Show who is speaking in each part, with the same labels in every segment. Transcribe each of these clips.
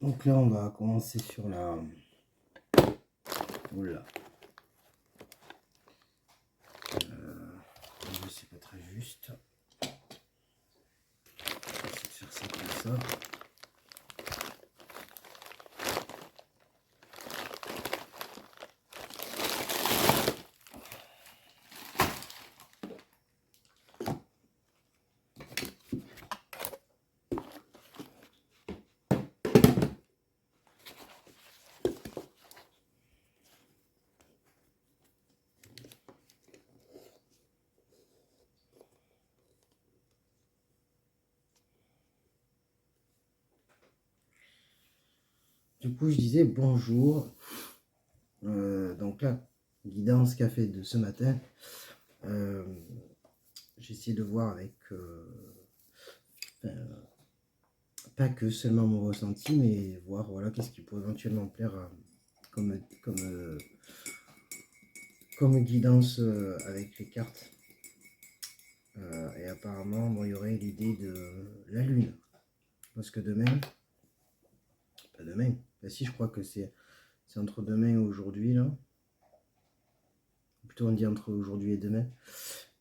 Speaker 1: Donc là, on va commencer sur la... Oula. C'est pas très juste. On va essayer de faire ça comme ça. Du coup, je disais bonjour. Donc là, guidance café de ce matin. J'ai essayé de voir avec... pas que seulement mon ressenti, mais voir voilà, qu'est-ce qui pourrait éventuellement plaire comme guidance avec les cartes. Et apparemment, bon, il y aurait l'idée de la lune. Parce que demain, pas demain, bah si, je crois que c'est entre demain et aujourd'hui, là. Plutôt on dit entre aujourd'hui et demain,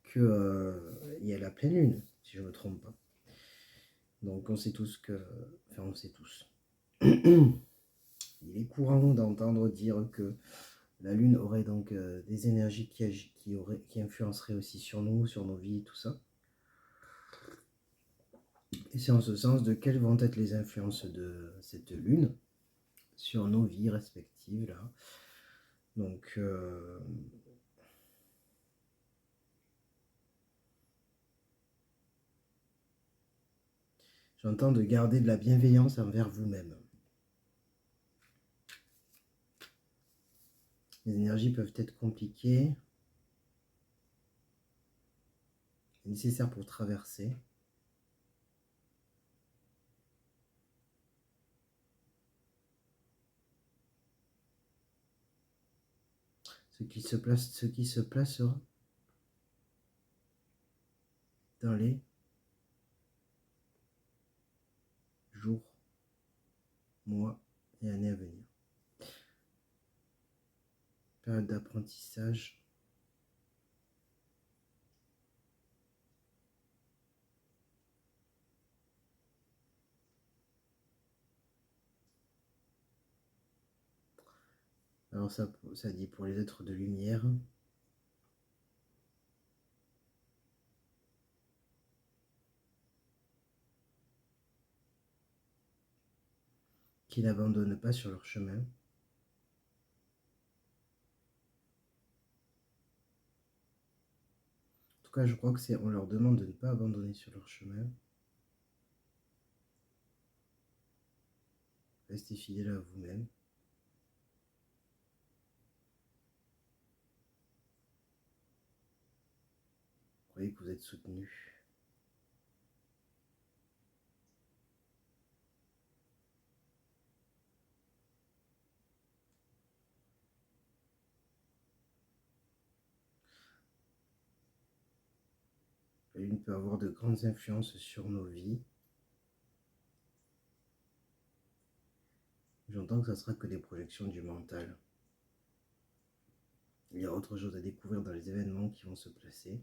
Speaker 1: que il y a la pleine lune, si je ne me trompe pas. Donc on sait tous que... Enfin, on sait tous. Il est courant d'entendre dire que la lune aurait donc des énergies qui influenceraient aussi sur nous, sur nos vies, tout ça. Et c'est en ce sens de quelles vont être les influences de cette lune sur nos vies respectives, là. Donc, j'entends de garder de la bienveillance envers vous-même. Les énergies peuvent être compliquées, nécessaires pour traverser. Ce qui se placera dans les jours, mois et années à venir. Période d'apprentissage. Alors ça dit pour les êtres de lumière. Qui n'abandonnent pas sur leur chemin. En tout cas, je crois que on leur demande de ne pas abandonner sur leur chemin. Restez fidèles à vous-même. Croyez que vous êtes soutenu. La lune peut avoir de grandes influences sur nos vies. J'entends que ça sera que des projections du mental. Il y a autre chose à découvrir dans les événements qui vont se placer.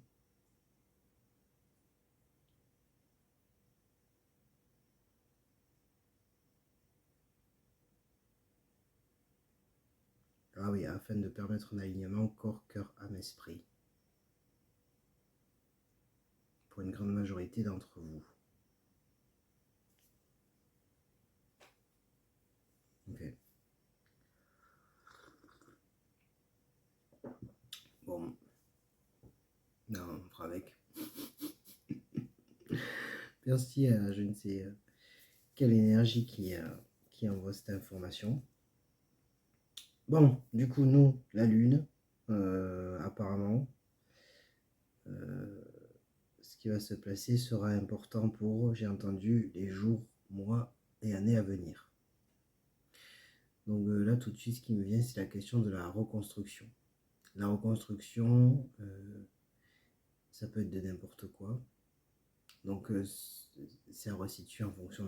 Speaker 1: Ah oui, afin de permettre un alignement corps, cœur, âme, esprit. Pour une grande majorité d'entre vous. Ok. Bon. Non, on fera avec. Merci à je ne sais quelle énergie qui envoie cette information. Bon, du coup, nous, la Lune, apparemment, ce qui va se placer sera important pour, j'ai entendu, les jours, mois et années à venir. Donc là, tout de suite, ce qui me vient, c'est la question de la reconstruction. La reconstruction, ça peut être de n'importe quoi. Donc, c'est à resituer en fonction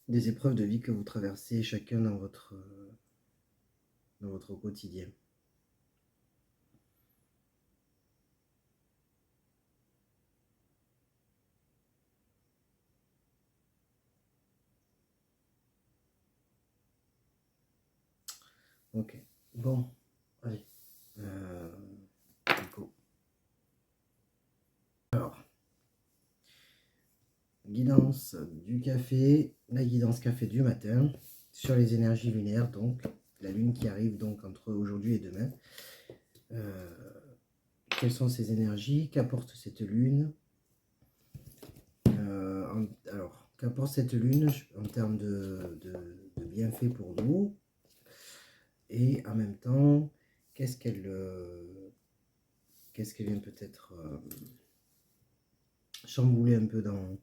Speaker 1: des épreuves de vie que vous traversez chacun dans votre quotidien. Ok, bon, allez, go. Alors, guidance du café, la guidance café du matin, sur les énergies lunaires, donc la lune qui arrive donc entre aujourd'hui et demain. Quelles sont ces énergies? Qu'apporte cette lune? Alors, qu'apporte cette lune en termes de bienfaits pour nous? Et en même temps, qu'est-ce qu'elle vient peut-être chambouler un peu en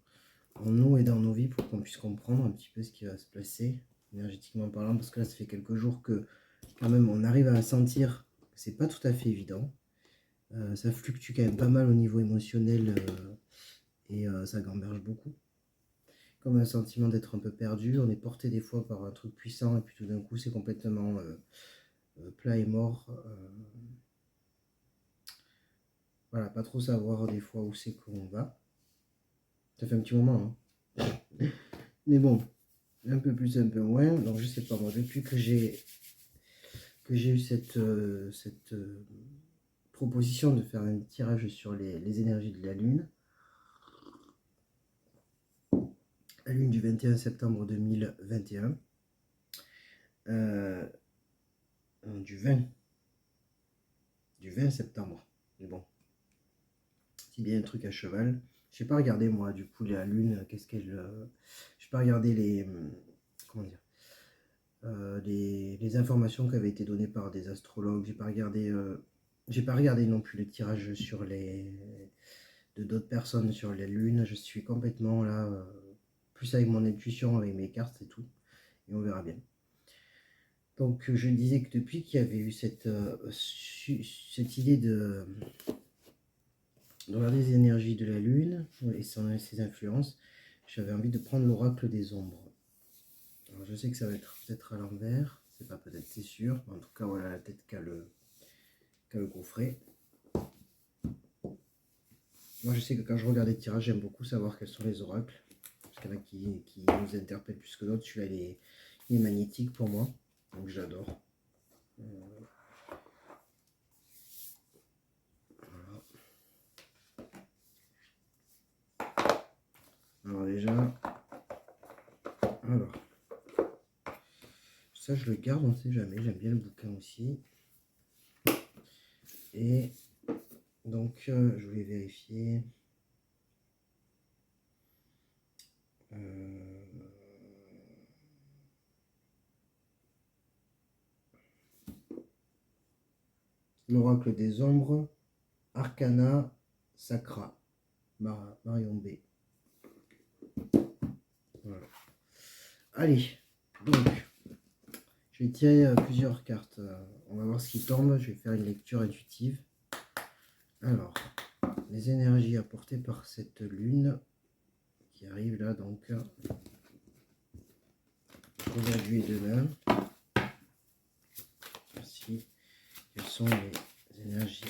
Speaker 1: nous et dans nos vies pour qu'on puisse comprendre un petit peu ce qui va se passer énergétiquement parlant, parce que là ça fait quelques jours que quand même on arrive à sentir que c'est pas tout à fait évident. Ça fluctue quand même pas mal au niveau émotionnel et ça gamberge beaucoup. Comme un sentiment d'être un peu perdu, on est porté des fois par un truc puissant et puis tout d'un coup c'est complètement plat et mort. Voilà, pas trop savoir des fois où c'est qu'on va. Ça fait un petit moment, hein. Mais bon, un peu plus, un peu moins. Donc je sais pas moi, depuis que j'ai eu cette proposition de faire un tirage sur les énergies de la Lune. La Lune du 21 septembre 2021. Du 20 septembre. Mais bon, c'est bien un truc à cheval. Je n'ai pas regardé moi du coup la Lune, qu'est-ce qu'elle... Je n'ai pas regardé les... Comment dire, les informations qui avaient été données par des astrologues. J'ai pas regardé non plus les tirages sur de d'autres personnes sur les lunes. Je suis complètement là, plus avec mon intuition, avec mes cartes et tout. Et on verra bien. Donc je disais que depuis qu'il y avait eu cette idée de regarder les énergies de la lune et ses influences, j'avais envie de prendre l'oracle des ombres. Alors je sais que ça va être peut-être à l'envers, c'est pas peut-être, c'est sûr. En tout cas, voilà la tête qu'a le coffret. Moi, je sais que quand je regarde les tirages, j'aime beaucoup savoir quels sont les oracles. Parce qu'il y en a qui nous interpellent plus que d'autres. Celui-là, il est magnétique pour moi. Donc, j'adore. Voilà. Alors, déjà... Alors... Ça, je le garde, on ne sait jamais. J'aime bien le bouquin aussi. Et... Donc, je voulais vérifier... L'oracle des ombres, Arcana Sacra, Marion B. Voilà. Allez, donc, je vais tirer plusieurs cartes. On va voir ce qui tombe. Je vais faire une lecture intuitive. Alors, les énergies apportées par cette lune qui arrive là, donc, aujourd'hui et demain. Merci. Quelles sont les énergies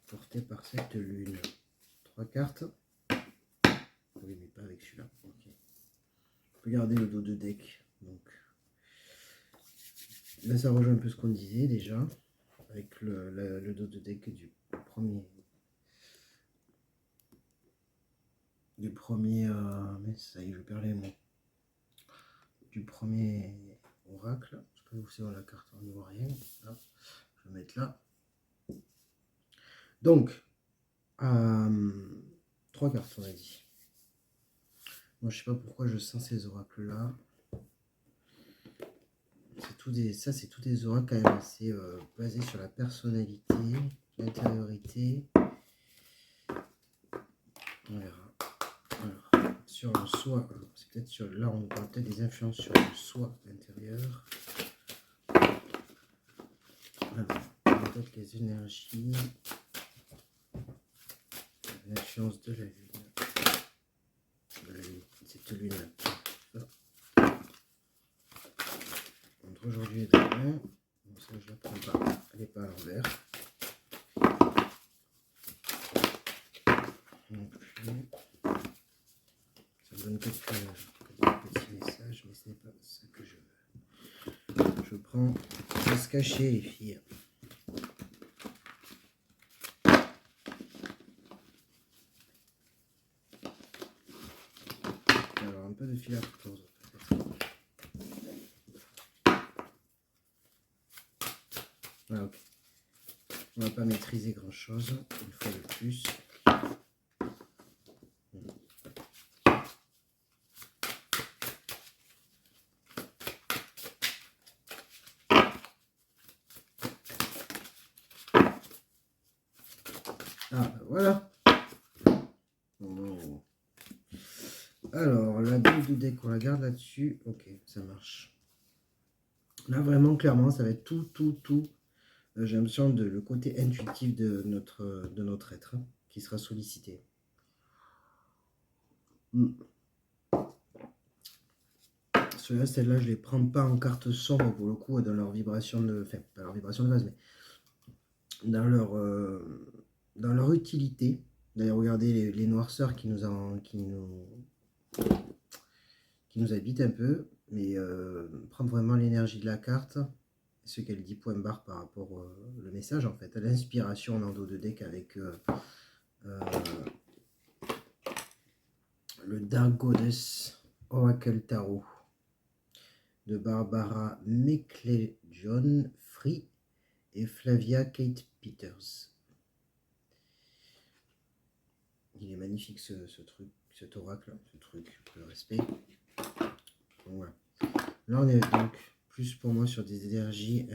Speaker 1: portées par cette lune? 3 cartes. Oui, mais pas avec celui-là. Okay. Regardez le dos de deck. Donc, là, ça rejoint un peu ce qu'on disait déjà, avec le dos de deck mais ça y est, je perds les mots. Du premier oracle. Je peux vous voir la carte, on ne voit rien. Là, je vais mettre là. Donc, 3 cartes, on a dit. Moi, je sais pas pourquoi je sens ces oracles-là. Ça, c'est tous des oracles quand même assez basés sur la personnalité, l'intériorité. On verra. Alors, sur le soi, c'est peut-être sur là, on voit peut-être des influences sur le soi intérieur. Alors, peut-être les énergies, l'influence de la lune. Cette lune. entre aujourd'hui et demain. Bon, ça, je la prends pas. Elle n'est pas à l'envers. Non plus. Ça me donne quelques petits messages, mais ce n'est pas ce que je veux. Je prends à se cacher, les filles. Alors, un peu de fil à retordre, peut-être. Ah, ok. On va pas maîtriser grand chose, une fois de plus. Ah, voilà. Oh. Alors, la bulle de deck, on la garde là-dessus. Ok, ça marche. Là, vraiment, clairement, ça va être tout. J'ai l'impression de le côté intuitif de notre être hein, qui sera sollicité. Celles-là, je les prends pas en carte sombre pour le coup, dans leur vibration de... Enfin, pas leur vibration de base, mais dans leur utilité. D'ailleurs, regardez les noirceurs qui nous habitent un peu, mais prendre vraiment l'énergie de la carte, ce qu'elle dit point barre par rapport au message en fait, à l'inspiration en dos de deck avec le Dark Goddess Oracle Tarot de Barbara McLeod Free et Flavia Kate Peters. Il est magnifique ce truc, cet oracle, ce truc, le respect. Donc, voilà. Là on est donc plus pour moi sur des énergies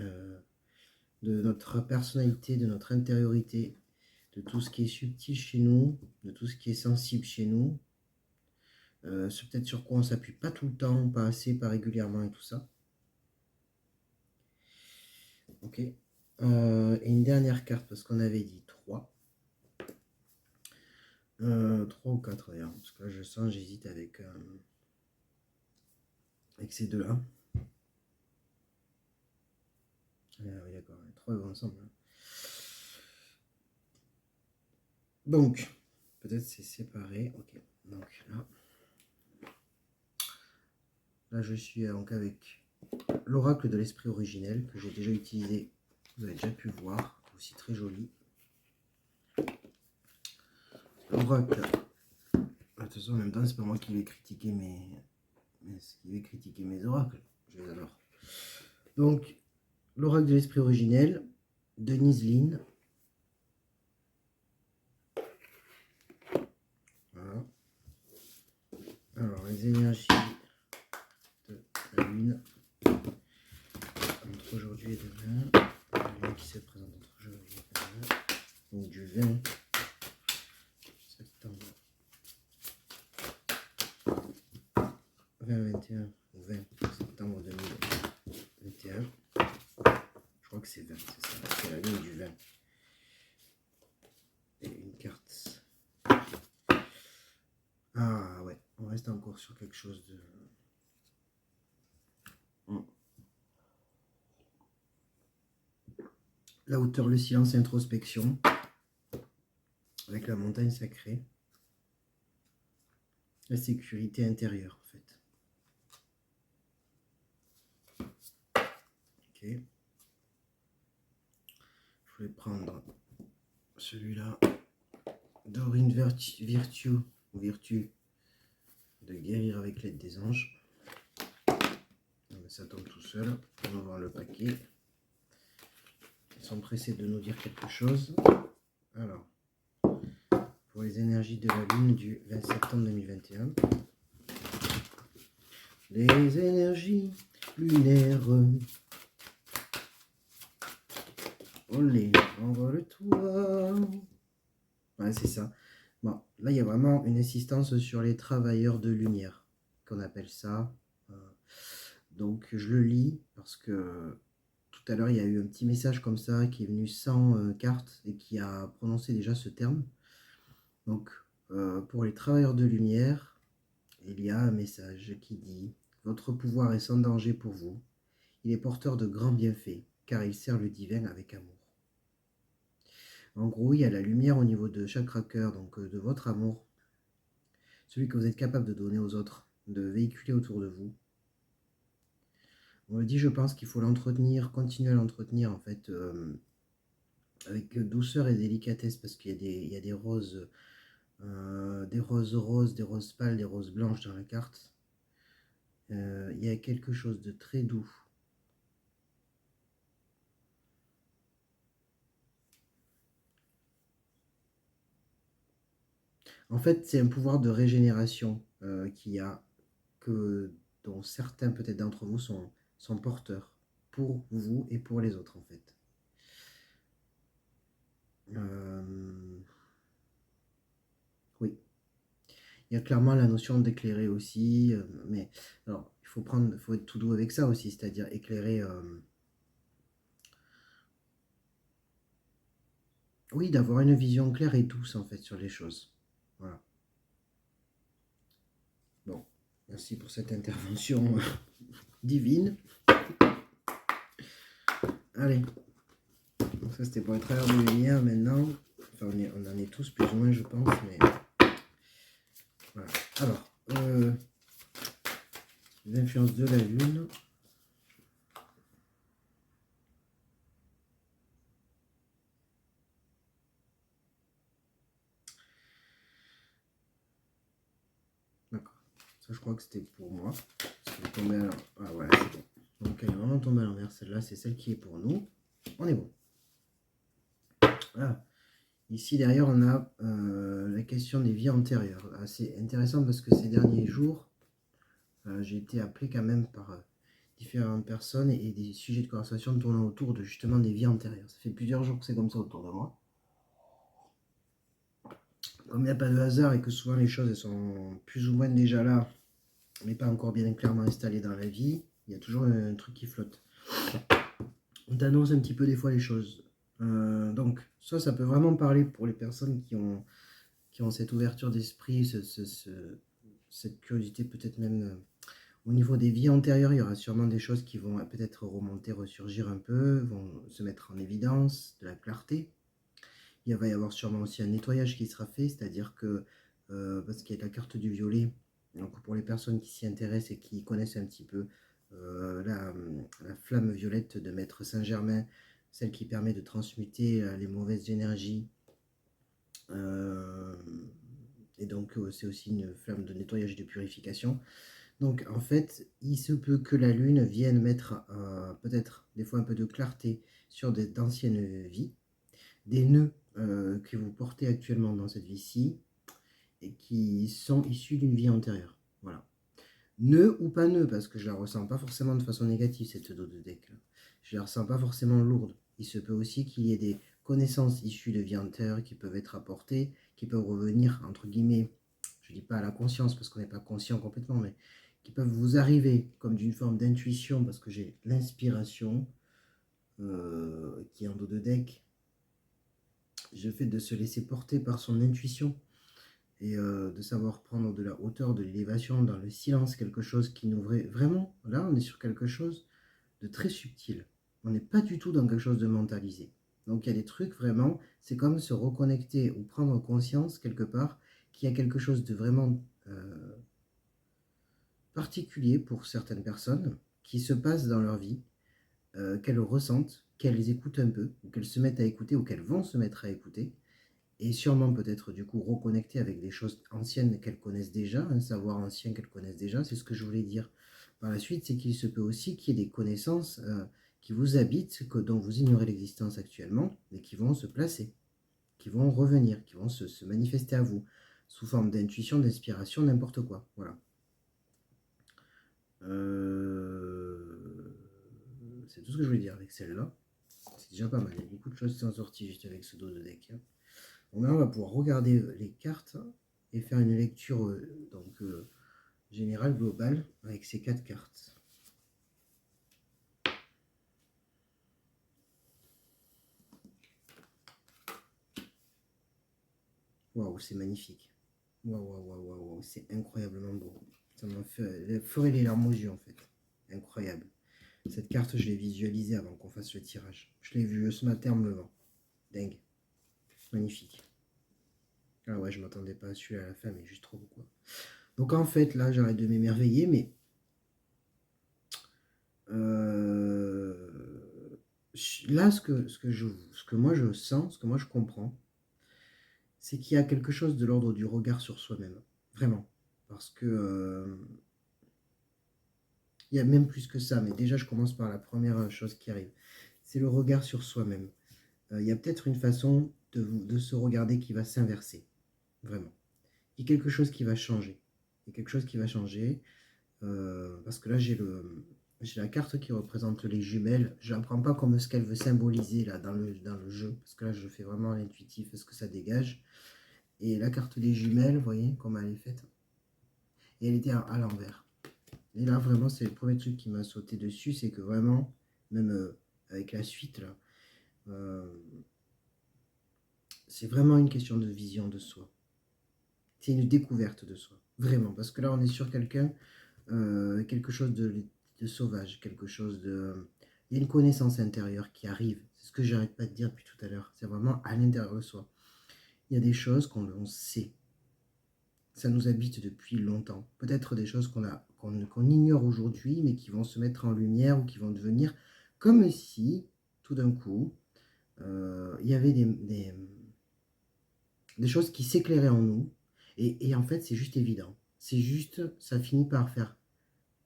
Speaker 1: de notre personnalité, de notre intériorité, de tout ce qui est subtil chez nous, de tout ce qui est sensible chez nous. C'est peut-être sur quoi on s'appuie pas tout le temps, pas assez, pas régulièrement et tout ça. Ok. Et une dernière carte, parce qu'on avait dit 3. 3 ou 4 d'ailleurs, parce que là je sens, j'hésite avec ces deux-là. Ah oui, d'accord, les 3 vont ensemble. Hein. Donc, peut-être c'est séparé. Ok, donc là je suis donc avec l'oracle de l'esprit originel que j'ai déjà utilisé. Vous avez déjà pu voir, aussi très joli. L'oracle. Attention, en même temps, c'est pas moi qui vais critiquer mes oracles. Je les adore. Donc, l'oracle de l'esprit originel, Denise Lynn. Voilà. Alors, les énergies de la lune entre aujourd'hui et demain. La lune qui se présente entre aujourd'hui et demain. Donc, du 20 septembre 2021 au 20 septembre 2021. Je crois que c'est 20, c'est ça. C'est la ligne du 20. Et une carte. Ah ouais, on reste encore sur quelque chose de... La hauteur, le silence, l'introspection. Avec la montagne sacrée. La sécurité intérieure en fait. Ok. Je voulais prendre celui-là. Dorine Virtue de guérir avec l'aide des anges. Ça tombe tout seul. On va voir le paquet. Ils sont pressés de nous dire quelque chose. Alors, pour les énergies de la lune du 20 septembre 2021. Les énergies lunaires. Olé, envole-toi. Ouais, c'est ça. Bon, là, il y a vraiment une insistance sur les travailleurs de lumière, qu'on appelle ça. Donc, je le lis parce que tout à l'heure, il y a eu un petit message comme ça qui est venu sans carte et qui a prononcé déjà ce terme. Donc, pour les travailleurs de lumière, il y a un message qui dit « Votre pouvoir est sans danger pour vous. il est porteur de grands bienfaits, car il sert le divin avec amour. En gros, il y a la lumière au niveau de chakra cœur, donc de votre amour, celui que vous êtes capable de donner aux autres, de véhiculer autour de vous. On me dit, je pense qu'il faut l'entretenir, continuer à l'entretenir en fait, avec douceur et délicatesse, parce qu'il y a des roses roses, des roses pâles, des roses blanches dans la carte. Il y a quelque chose de très doux. En fait, c'est un pouvoir de régénération qu'il y a, dont certains peut-être d'entre vous sont porteurs, pour vous et pour les autres en fait. Oui. Il y a clairement la notion d'éclairer aussi, mais alors il faut être tout doux avec ça aussi, c'est-à-dire éclairer, oui, d'avoir une vision claire et douce en fait sur les choses. Voilà. Bon, merci pour cette intervention divine. Allez, donc ça c'était pour les travers de lumière maintenant. Enfin, on en est tous plus ou moins, je pense, mais voilà. Alors, l'influence de la lune. D'accord. Ça, je crois que c'était pour moi. Elle est tombée à l'envers. Ah ouais, c'est bon. Donc elle est vraiment tombée à l'envers. Celle-là, c'est celle qui est pour nous. On est bon. Voilà. Ici, derrière, on a la question des vies antérieures. C'est intéressant parce que ces derniers jours, j'ai été appelé quand même par différentes personnes et des sujets de conversation tournant autour de justement des vies antérieures. Ça fait plusieurs jours que c'est comme ça autour de moi. Comme il n'y a pas de hasard et que souvent les choses elles sont plus ou moins déjà là, mais pas encore bien clairement installées dans la vie, il y a toujours un truc qui flotte. On t'annonce un petit peu des fois les choses. Donc ça peut vraiment parler pour les personnes qui ont cette ouverture d'esprit, cette curiosité peut-être même au niveau des vies antérieures. Il y aura sûrement des choses qui vont peut-être remonter, ressurgir un peu, vont se mettre en évidence, de la clarté. Il va y avoir sûrement aussi un nettoyage qui sera fait, c'est-à-dire que, parce qu'il y a la carte du violet, donc pour les personnes qui s'y intéressent et qui connaissent un petit peu la flamme violette de Maître Saint-Germain, celle qui permet de transmuter les mauvaises énergies. Et donc c'est aussi une flamme de nettoyage et de purification. Donc en fait, il se peut que la lune vienne mettre peut-être des fois un peu de clarté sur d'anciennes vies, des nœuds que vous portez actuellement dans cette vie-ci et qui sont issus d'une vie antérieure. Voilà. Nœud ou pas nœud, parce que je la ressens pas forcément de façon négative, cette dos de deck. Je la ressens pas forcément lourde. Il se peut aussi qu'il y ait des connaissances issues de vie antérieure qui peuvent être apportées, qui peuvent revenir, entre guillemets, je dis pas à la conscience, parce qu'on n'est pas conscient complètement, mais qui peuvent vous arriver comme d'une forme d'intuition, parce que j'ai l'inspiration qui est en dos de deck. Le fait de se laisser porter par son intuition et de savoir prendre de la hauteur, de l'élévation dans le silence, quelque chose qui nous vraiment, là on est sur quelque chose de très subtil. On n'est pas du tout dans quelque chose de mentalisé. Donc il y a des trucs vraiment, c'est comme se reconnecter ou prendre conscience quelque part qu'il y a quelque chose de vraiment particulier pour certaines personnes qui se passe dans leur vie, qu'elles ressentent, qu'elles écoutent un peu, ou qu'elles se mettent à écouter, ou qu'elles vont se mettre à écouter, et sûrement peut-être du coup reconnecter avec des choses anciennes qu'elles connaissent déjà, un savoir ancien qu'elles connaissent déjà, c'est ce que je voulais dire par la suite, c'est qu'il se peut aussi qu'il y ait des connaissances qui vous habitent, dont vous ignorez l'existence actuellement, mais qui vont se placer, qui vont revenir, qui vont se manifester à vous, sous forme d'intuition, d'inspiration, n'importe quoi, voilà. C'est tout ce que je voulais dire avec celle-là. C'est déjà pas mal, il y a beaucoup de choses qui sont sorties juste avec ce dos de deck. Bon, là, on va pouvoir regarder les cartes et faire une lecture générale, globale, avec ces 4 cartes. Waouh, c'est magnifique. Waouh, c'est incroyablement beau. Ça m'a fait les larmes aux yeux en fait. Incroyable. Cette carte, je l'ai visualisée avant qu'on fasse le tirage. Je l'ai vue ce matin en me levant. Dingue. Magnifique. Ah ouais, je m'attendais pas à celui-là à la fin, mais juste trop quoi. Donc en fait, là, j'arrête de m'émerveiller, mais là, ce que moi je sens, ce que moi je comprends, c'est qu'il y a quelque chose de l'ordre du regard sur soi-même. Vraiment. Parce que il y a même plus que ça, mais déjà je commence par la première chose qui arrive. C'est le regard sur soi-même. Il y a peut-être une façon de se regarder qui va s'inverser. Vraiment. Il y a quelque chose qui va changer. Il y a quelque chose qui va changer. Parce que là, j'ai la carte qui représente les jumelles. Je ne la prends pas comme ce qu'elle veut symboliser là, dans le jeu. Parce que là, je fais vraiment à l'intuitif ce que ça dégage. Et la carte des jumelles, vous voyez comment elle est faite. Et elle était à l'envers. Et là, vraiment, c'est le premier truc qui m'a sauté dessus. C'est que vraiment, même avec la suite, là, c'est vraiment une question de vision de soi. C'est une découverte de soi. Vraiment. Parce que là, on est sur quelqu'un, quelque chose de sauvage, quelque chose de... Il y a une connaissance intérieure qui arrive. C'est ce que j'arrête pas de dire depuis tout à l'heure. C'est vraiment à l'intérieur de soi. Il y a des choses qu'on sait. Ça nous habite depuis longtemps. Peut-être des choses qu'on ignore aujourd'hui, mais qui vont se mettre en lumière ou qui vont devenir comme si, tout d'un coup, il y avait des choses qui s'éclairaient en nous. Et en fait, c'est juste évident. C'est juste, ça finit par faire...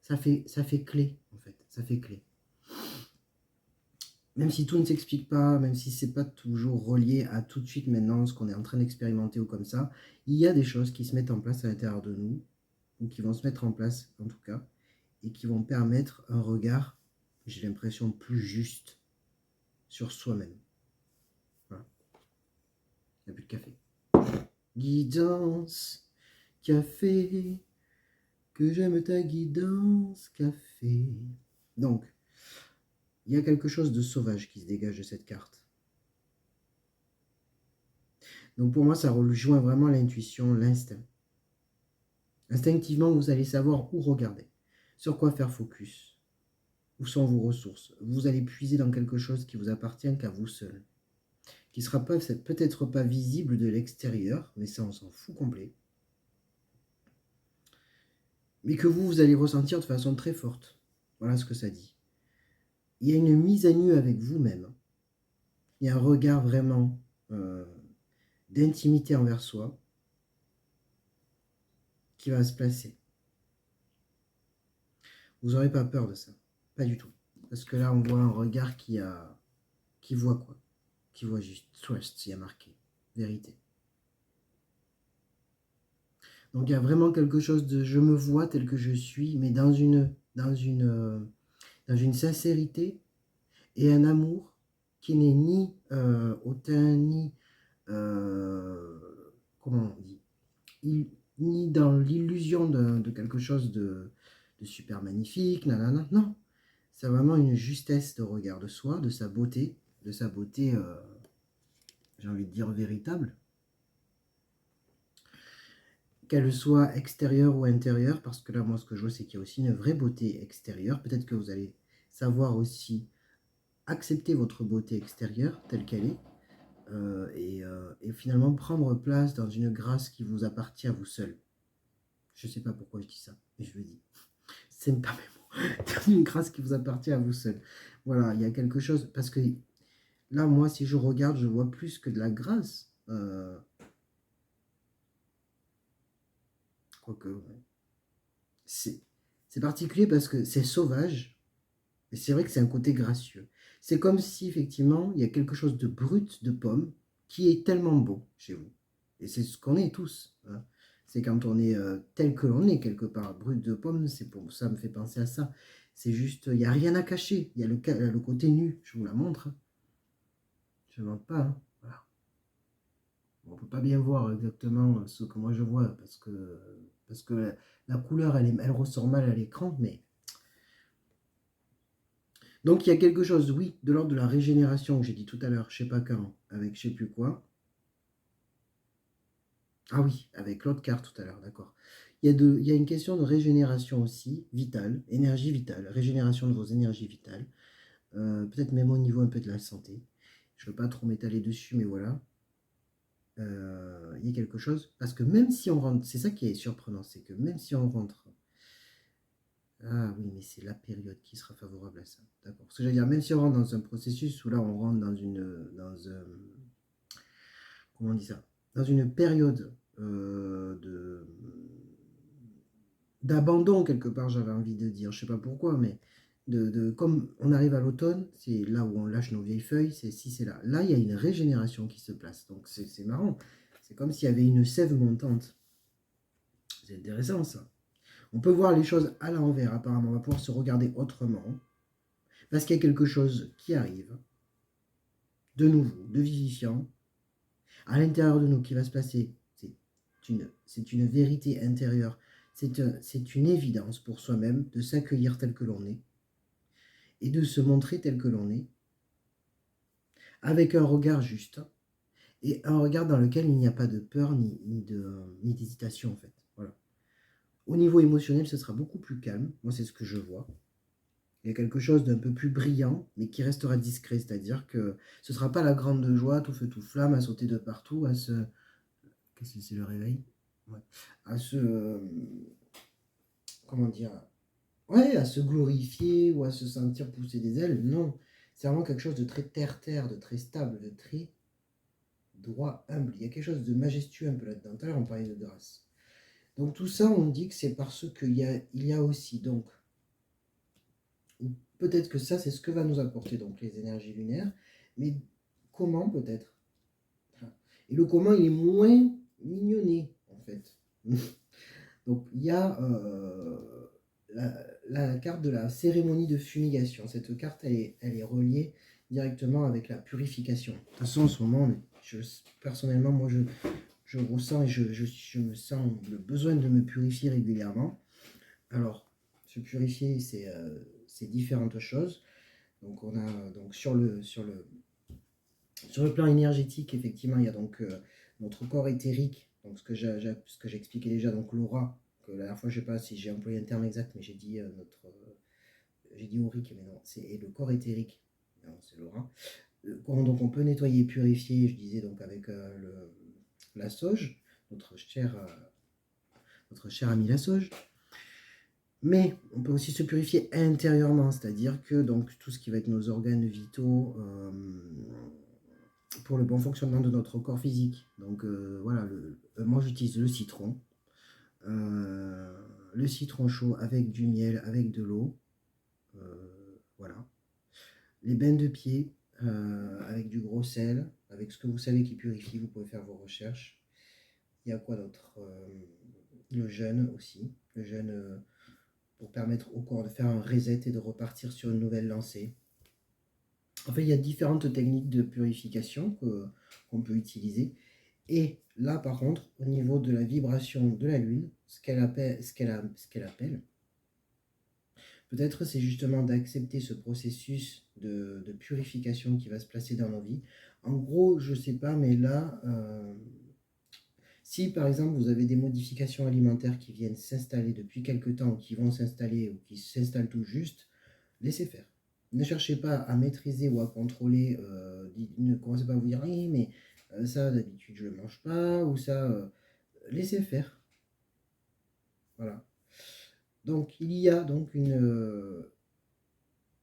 Speaker 1: ça fait clé, en fait. Ça fait clé. Même si tout ne s'explique pas, même si c'est pas toujours relié à tout de suite maintenant ce qu'on est en train d'expérimenter ou comme ça, il y a des choses qui se mettent en place à l'intérieur de nous, ou qui vont se mettre en place en tout cas, et qui vont permettre un regard, j'ai l'impression, plus juste sur soi-même. Voilà. Il n'y a plus de café. Guidance, café, que j'aime ta guidance, café. Donc, il y a quelque chose de sauvage qui se dégage de cette carte. Donc pour moi, ça rejoint vraiment l'intuition, l'instinct. Instinctivement, vous allez savoir où regarder, sur quoi faire focus, où sont vos ressources. Vous allez puiser dans quelque chose qui vous appartient qu'à vous seul, qui sera peut-être pas visible de l'extérieur, mais ça on s'en fout complet, mais que vous allez ressentir de façon très forte. Voilà ce que ça dit. Il y a une mise à nu avec vous-même. Il y a un regard vraiment d'intimité envers soi qui va se placer. Vous n'aurez pas peur de ça. Pas du tout. Parce que là, on voit un regard qui voit quoi? Qui voit juste trust, il y a marqué. Vérité. Donc il y a vraiment quelque chose de je me vois tel que je suis, mais dans une sincérité et un amour qui n'est ni hautain, ni comment on dit, ni dans l'illusion de quelque chose de super magnifique, nanana. Non, c'est vraiment une justesse de regard de soi, de sa beauté, j'ai envie de dire véritable, qu'elle soit extérieure ou intérieure, parce que là, moi, ce que je vois, c'est qu'il y a aussi une vraie beauté extérieure. Peut-être que vous allez savoir aussi accepter votre beauté extérieure telle qu'elle est, et finalement prendre place dans une grâce qui vous appartient à vous seul. Je ne sais pas pourquoi je dis ça, mais je le dis. C'est pas mes mots. Dans une grâce qui vous appartient à vous seul. Voilà, il y a quelque chose, parce que là, moi, si je regarde, je vois plus que de la grâce. Quoique, ouais. C'est particulier parce que c'est sauvage, mais c'est vrai que c'est un côté gracieux. C'est comme si, effectivement, il y a quelque chose de brut de pomme qui est tellement beau chez vous. Et c'est ce qu'on est tous. Hein. C'est quand on est tel que l'on est, quelque part. Brut de pomme, c'est pour ça me fait penser à ça. C'est juste, il n'y a rien à cacher. Il y a le côté nu. Je vous la montre. Hein. Je ne montre pas. Hein. Voilà. On ne peut pas bien voir exactement ce que moi je vois parce que la couleur, elle ressort mal à l'écran, mais... Donc il y a quelque chose, oui, de l'ordre de la régénération que j'ai dit tout à l'heure, je sais pas quand, avec je sais plus quoi. Ah oui, avec l'autre carte tout à l'heure, d'accord. il y a une question de régénération aussi, vitale, énergie vitale, régénération de vos énergies vitales, peut-être même au niveau un peu de la santé. Je ne veux pas trop m'étaler dessus, mais voilà. Il y a quelque chose, parce que même si on rentre, c'est ça qui est surprenant, c'est que même si on rentre, ah oui, mais c'est la période qui sera favorable à ça, d'accord. Ce que j'allais dire, même si on rentre dans un processus où là on rentre comment on dit ça, dans une période d'abandon quelque part, j'avais envie de dire, je sais pas pourquoi, mais comme on arrive à l'automne, c'est là où on lâche nos vieilles feuilles, c'est si c'est là. Là, il y a une régénération qui se place, donc c'est marrant. C'est comme s'il y avait une sève montante. C'est intéressant ça. On peut voir les choses à l'envers, apparemment. On va pouvoir se regarder autrement. Parce qu'il y a quelque chose qui arrive, de nouveau, de vivifiant, à l'intérieur de nous qui va se passer. C'est une vérité intérieure. C'est une évidence pour soi-même de s'accueillir tel que l'on est et de se montrer tel que l'on est, avec un regard juste et un regard dans lequel il n'y a pas de peur ni d'hésitation en fait. Voilà. Au niveau émotionnel, ce sera beaucoup plus calme. Moi, c'est ce que je vois. Il y a quelque chose d'un peu plus brillant, mais qui restera discret, c'est-à-dire que ce ne sera pas la grande joie, tout feu, tout flamme, à sauter de partout, à se... Qu'est-ce que c'est le réveil? Ouais. À se... Comment dire? Ouais, à se glorifier ou à se sentir pousser des ailes. Non, c'est vraiment quelque chose de très terre-terre, de très stable, de très droit, humble. Il y a quelque chose de majestueux un peu là-dedans. Tout à l'heure, on parlait de grâce. Donc tout ça, on dit que c'est parce il y a aussi, donc, peut-être que ça, c'est ce que va nous apporter donc les énergies lunaires, mais comment peut-être? Et le comment, il est moins mignonné, en fait. Donc il y a la carte de la cérémonie de fumigation. Cette carte, elle est reliée directement avec la purification. De toute façon, en ce moment, personnellement, moi, je ressens et je me sens le besoin de me purifier régulièrement. Alors, se purifier, c'est différentes choses. Donc, on a donc sur le plan énergétique, effectivement, il y a donc notre corps éthérique, donc ce que j'expliquais déjà, donc l'aura, que la dernière fois, je ne sais pas si j'ai employé un terme exact, mais j'ai dit aurique, mais non, c'est le corps éthérique, non, c'est l'aura. Donc on peut nettoyer et purifier, je disais, donc avec la sauge, notre cher ami la sauge. Mais on peut aussi se purifier intérieurement, c'est-à-dire que donc tout ce qui va être nos organes vitaux pour le bon fonctionnement de notre corps physique. Donc voilà, moi j'utilise le citron chaud avec du miel, avec de l'eau, voilà. Les bains de pied avec du gros sel, avec ce que vous savez qui purifie, vous pouvez faire vos recherches. Il y a quoi d'autre? Le jeûne aussi, le jeûne pour permettre au corps de faire un reset et de repartir sur une nouvelle lancée. En fait, il y a différentes techniques de purification qu'on peut utiliser. Et là, par contre, au niveau de la vibration de la Lune, ce qu'elle appelle, peut-être c'est justement d'accepter ce processus de purification qui va se placer dans nos vies. En gros, je ne sais pas, mais là, si par exemple vous avez des modifications alimentaires qui viennent s'installer depuis quelque temps, qui vont s'installer ou qui s'installent tout juste, laissez faire. Ne cherchez pas à maîtriser ou à contrôler. Ne commencez pas à vous dire oui, mais ça d'habitude je ne le mange pas, ou ça, laissez faire. Voilà. Donc il y a donc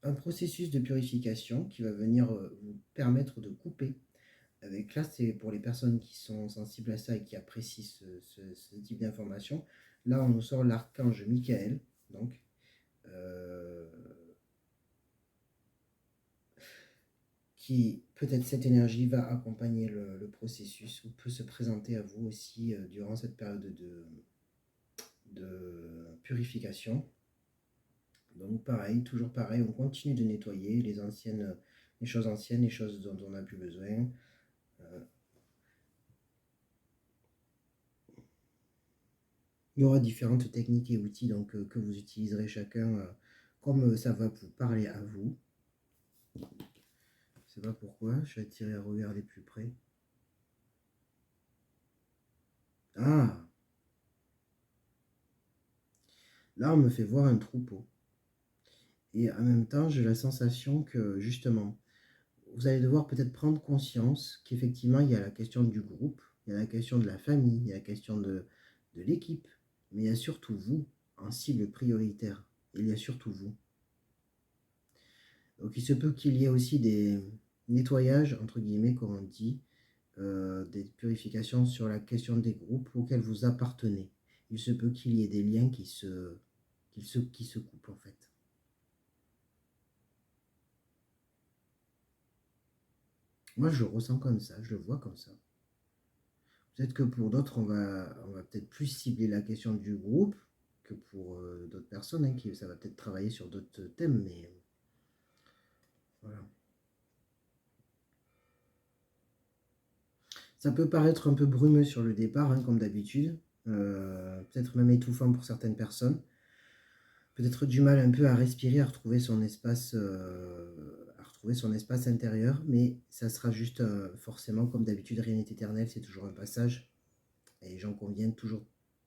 Speaker 1: un processus de purification qui va venir vous permettre de couper. Avec là, c'est pour les personnes qui sont sensibles à ça et qui apprécient ce type d'information. Là, on nous sort l'archange Michael, donc qui peut-être cette énergie va accompagner le processus ou peut se présenter à vous aussi durant cette période de purification. Donc pareil, toujours pareil, on continue de nettoyer les choses anciennes, les choses dont on n'a plus besoin. Il y aura différentes techniques et outils donc, que vous utiliserez chacun comme ça va vous parler à vous. Je ne sais pas pourquoi, je suis attiré à regarder plus près. Ah, Là, on me fait voir un troupeau. Et en même temps, j'ai la sensation que, justement, vous allez devoir peut-être prendre conscience qu'effectivement, il y a la question du groupe, il y a la question de la famille, il y a la question de l'équipe, mais il y a surtout vous en cible prioritaire. Il y a surtout vous. Donc il se peut qu'il y ait aussi des nettoyages, entre guillemets, comme on dit, des purifications sur la question des groupes auxquels vous appartenez. Il se peut qu'il y ait des liens qui se coupent en fait. Moi je le ressens comme ça, je le vois comme ça. Peut-être que pour d'autres, on va peut-être plus cibler la question du groupe que pour d'autres personnes, hein, ça va peut-être travailler sur d'autres thèmes, mais voilà. Ça peut paraître un peu brumeux sur le départ, hein, comme d'habitude, peut-être même étouffant pour certaines personnes, peut-être du mal un peu à respirer, à retrouver son espace intérieur, mais ça sera juste forcément, comme d'habitude, rien n'est éternel, c'est toujours un passage, et j'en conviens toujours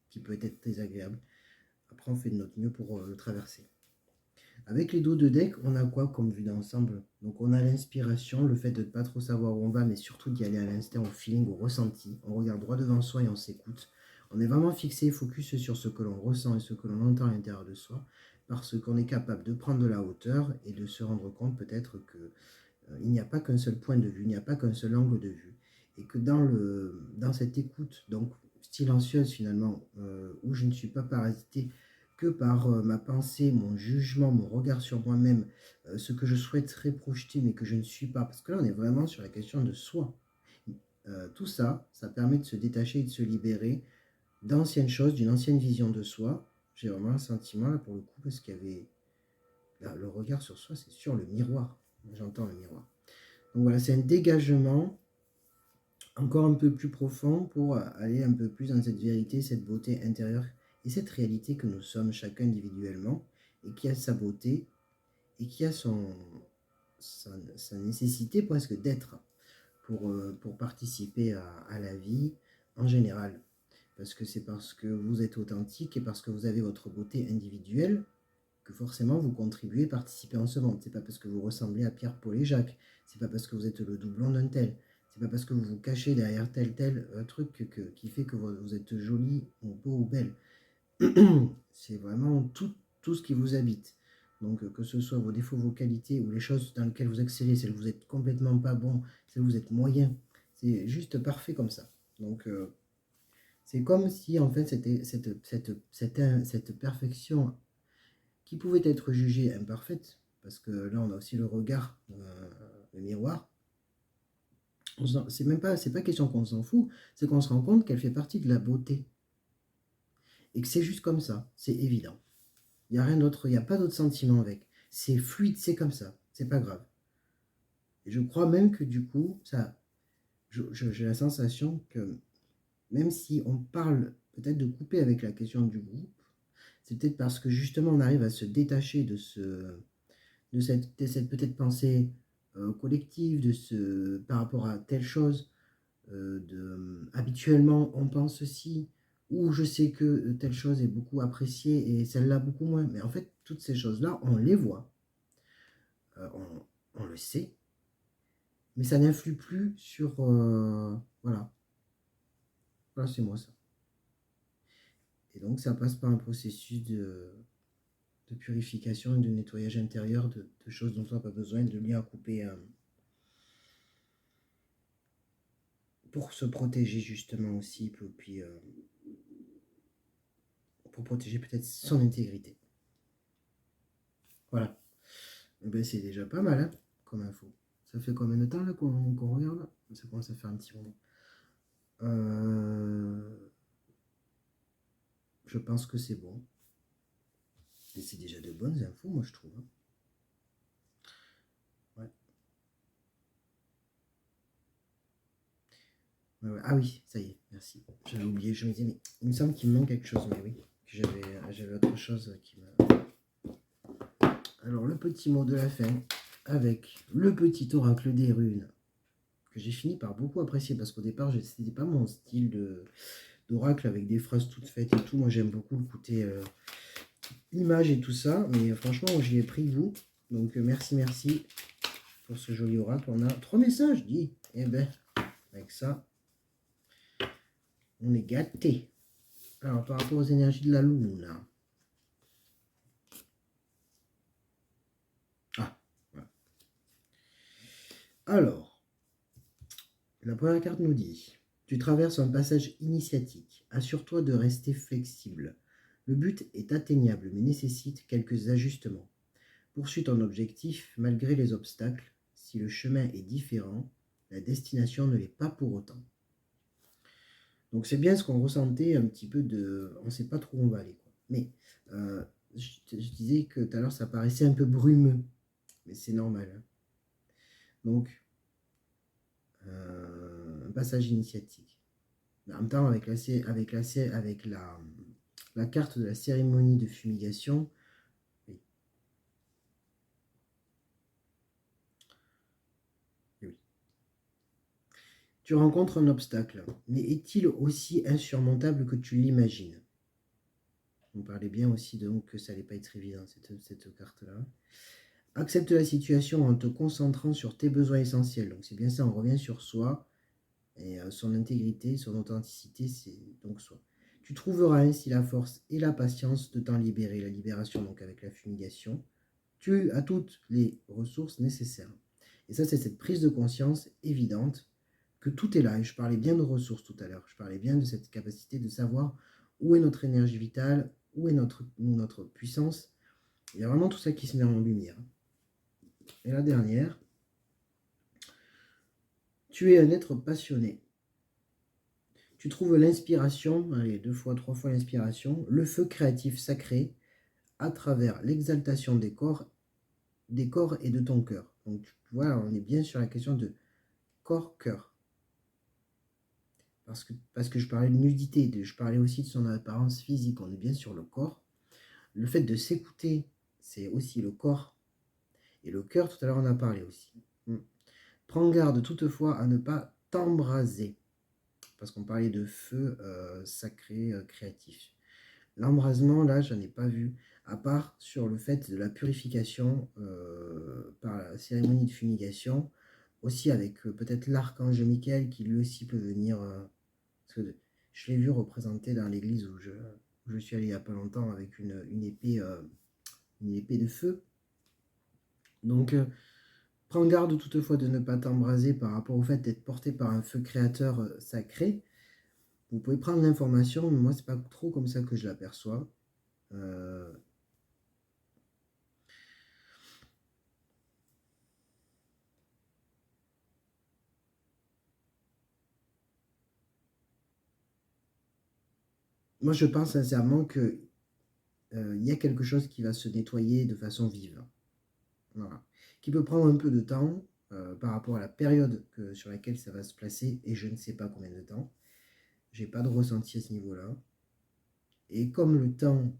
Speaker 1: qui peut être désagréable. Après, on fait de notre mieux pour le traverser. Avec les dos de deck, on a quoi comme vue d'ensemble? Donc on a l'inspiration, le fait de ne pas trop savoir où on va, mais surtout d'y aller à l'instinct, au feeling, au ressenti. On regarde droit devant soi et on s'écoute. On est vraiment fixé, focus sur ce que l'on ressent et ce que l'on entend à l'intérieur de soi, parce qu'on est capable de prendre de la hauteur et de se rendre compte peut-être que il n'y a pas qu'un seul point de vue, il n'y a pas qu'un seul angle de vue. Et que dans cette écoute, donc silencieuse finalement, où je ne suis pas parasité que par ma pensée, mon jugement, mon regard sur moi-même, ce que je souhaiterais projeter mais que je ne suis pas. Parce que là, on est vraiment sur la question de soi. Tout ça, ça permet de se détacher et de se libérer d'anciennes choses, d'une ancienne vision de soi. J'ai vraiment un sentiment là pour le coup parce qu'il y avait là, le regard sur soi, c'est sur le miroir. J'entends le miroir. Donc voilà, c'est un dégagement encore un peu plus profond pour aller un peu plus dans cette vérité, cette beauté intérieure et cette réalité que nous sommes chacun individuellement et qui a sa beauté et qui a sa nécessité presque d'être pour participer à la vie en général. Parce que c'est parce que vous êtes authentique et parce que vous avez votre beauté individuelle que forcément vous contribuez, participez en ce monde. C'est pas parce que vous ressemblez à Pierre, Paul et Jacques. C'est pas parce que vous êtes le doublon d'un tel. C'est pas parce que vous vous cachez derrière tel truc qui fait que vous êtes joli ou beau ou belle. C'est vraiment tout ce qui vous habite. Donc que ce soit vos défauts, vos qualités ou les choses dans lesquelles vous excellez, celles où vous êtes complètement pas bon, celles où vous êtes moyen, c'est juste parfait comme ça. Donc c'est comme si en fait c'était cette perfection qui pouvait être jugée imparfaite, parce que là on a aussi le regard, le miroir. C'est pas question qu'on s'en fout, c'est qu'on se rend compte qu'elle fait partie de la beauté. Et que c'est juste comme ça, c'est évident. Il n'y a rien d'autre, il n'y a pas d'autre sentiment avec. C'est fluide, c'est comme ça, c'est pas grave. Et je crois même que du coup, j'ai la sensation que même si on parle peut-être de couper avec la question du groupe, c'est peut-être parce que justement on arrive à se détacher de cette peut-être pensée collective, par rapport à telle chose, habituellement on pense ceci, ou je sais que telle chose est beaucoup appréciée et celle-là beaucoup moins. Mais en fait, toutes ces choses-là, on les voit, on le sait, mais ça n'influe plus sur... voilà, voilà c'est moi ça. Et donc ça passe par un processus de purification et de nettoyage intérieur de choses dont on n'a pas besoin, de liens à couper pour se protéger justement aussi, puis pour protéger peut-être son intégrité. Voilà. Eh ben, c'est déjà pas mal, hein, comme info. Ça fait combien de temps là qu'on regarde là? Ça commence à faire un petit moment. Je pense que c'est bon. Et c'est déjà de bonnes infos, moi je trouve, hein. Ouais. Ouais, ouais. Ah oui, ça y est, merci. J'avais oublié, je me disais, mais il me semble qu'il me manque quelque chose, mais oui, que j'avais autre chose qui me... Alors, le petit mot de la fin, avec le petit oracle des runes, que j'ai fini par beaucoup apprécier, parce qu'au départ, c'était pas mon style d'oracle avec des phrases toutes faites et tout. Moi, j'aime beaucoup le côté images et tout ça. Mais franchement, j'y ai pris goût. Donc, merci pour ce joli oracle. On a 3 messages, dit. Eh ben, avec ça, on est gâté. Alors, par rapport aux énergies de la lune. Ah, voilà. Alors, la première carte nous dit: tu traverses un passage initiatique. Assure-toi de rester flexible. Le but est atteignable mais nécessite quelques ajustements. Poursuis ton objectif malgré les obstacles. Si le chemin est différent, la destination ne l'est pas pour autant. Donc c'est bien ce qu'on ressentait un petit peu de... On ne sait pas trop où on va aller, quoi. Mais je disais que tout à l'heure ça paraissait un peu brumeux. Mais c'est normal, hein. Donc, un passage initiatique. En même temps, avec la carte de la cérémonie de fumigation, oui. Oui. Tu rencontres un obstacle, mais est-il aussi insurmontable que tu l'imagines? On parlait bien aussi donc que ça n'allait pas être évident, cette carte-là. Accepte la situation en te concentrant sur tes besoins essentiels. Donc c'est bien ça, on revient sur soi et son intégrité, son authenticité, c'est donc soi. Tu trouveras ainsi la force et la patience de t'en libérer. La libération donc avec la fumigation. Tu as toutes les ressources nécessaires. Et ça, c'est cette prise de conscience évidente que tout est là. Et je parlais bien de ressources tout à l'heure. Je parlais bien de cette capacité de savoir où est notre énergie vitale, où est notre puissance. Il y a vraiment tout ça qui se met en lumière. Et la dernière, tu es un être passionné. Tu trouves l'inspiration, allez, 2 fois, 3 fois l'inspiration, le feu créatif sacré à travers l'exaltation des corps et de ton cœur. Donc tu vois, on est bien sur la question de corps-cœur. Parce que je parlais de nudité, je parlais aussi de son apparence physique, on est bien sur le corps. Le fait de s'écouter, c'est aussi le corps. Et le cœur, tout à l'heure, on a parlé aussi. Prends garde toutefois à ne pas t'embraser. Parce qu'on parlait de feu sacré, créatif. L'embrasement, là, je n'en ai pas vu, à part sur le fait de la purification par la cérémonie de fumigation, aussi avec peut-être l'archange Michael qui lui aussi peut venir. Parce que je l'ai vu représenté dans l'église où je suis allé il n'y a pas longtemps avec une épée de feu. Donc, prends garde toutefois de ne pas t'embraser par rapport au fait d'être porté par un feu créateur sacré. Vous pouvez prendre l'information, mais moi, c'est pas trop comme ça que je l'aperçois. Moi, je pense sincèrement que y a quelque chose qui va se nettoyer de façon vive. Voilà. Qui peut prendre un peu de temps par rapport à la période sur laquelle ça va se placer, et je ne sais pas combien de temps. J'ai pas de ressenti à ce niveau-là. Et comme le temps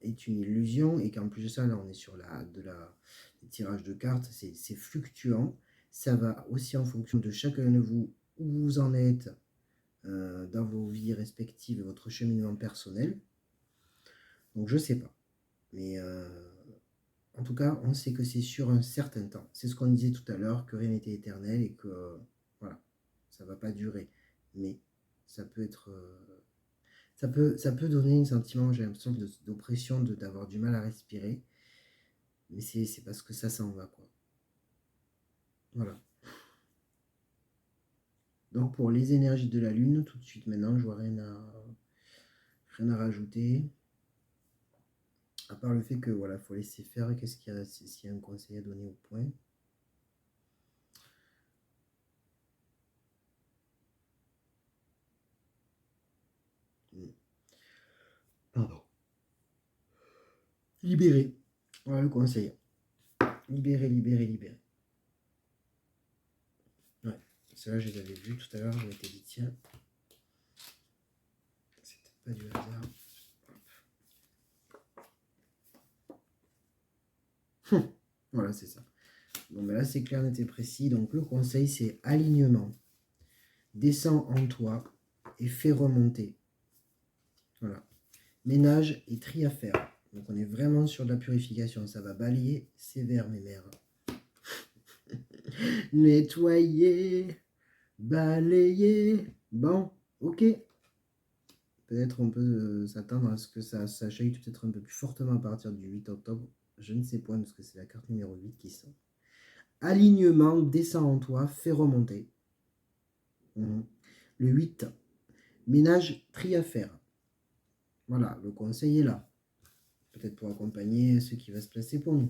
Speaker 1: est une illusion, et qu'en plus de ça, là, on est sur les tirages de cartes, c'est fluctuant. Ça va aussi en fonction de chacun de vous, où vous en êtes dans vos vies respectives et votre cheminement personnel. Donc je sais pas. Mais en tout cas, on sait que c'est sur un certain temps. C'est ce qu'on disait tout à l'heure, que rien n'était éternel et que voilà, ça va pas durer. Mais ça peut être. Ça peut donner un sentiment, j'ai l'impression, d'oppression, d'avoir du mal à respirer. Mais c'est parce que ça s'en va, quoi. Voilà. Donc pour les énergies de la Lune, tout de suite maintenant, je vois rien à rajouter. À part le fait que voilà, faut laisser faire. Qu'est-ce qu'il y a, s'il y a un conseil à donner au point? Pardon. Libérer. Voilà le conseil. Libérer, libérer, libérer. Ouais. Cela, je les avais vus tout à l'heure. Je m'étais dit, tiens, c'est peut-être pas du hasard. Voilà, c'est ça. Bon, mais là, c'est clair, net et précis. Donc, le conseil, c'est alignement. Descends en toi et fais remonter. Voilà. ménage et tri à faire. Donc on est vraiment sur de la purification. Ça va balayer sévère, mes mères. Nettoyer, balayer. Bon, ok. Peut-être on peut s'attendre à ce que ça s'achète peut-être un peu plus fortement à partir du 8 octobre. Je ne sais point, parce que c'est la carte numéro 8 qui sort. Alignement, descend en toi, fait remonter. Le 8, ménage, tri à faire. Voilà, le conseil est là. Peut-être pour accompagner ce qui va se placer pour nous.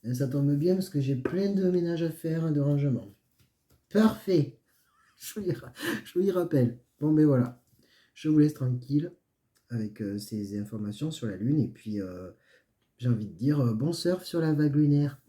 Speaker 1: Et ça tombe bien parce que j'ai plein de ménage à faire, de rangement. Parfait. Je vous y rappelle. Bon, ben voilà. Je vous laisse tranquille avec ces informations sur la Lune. Et puis, j'ai envie de dire bon surf sur la vague lunaire.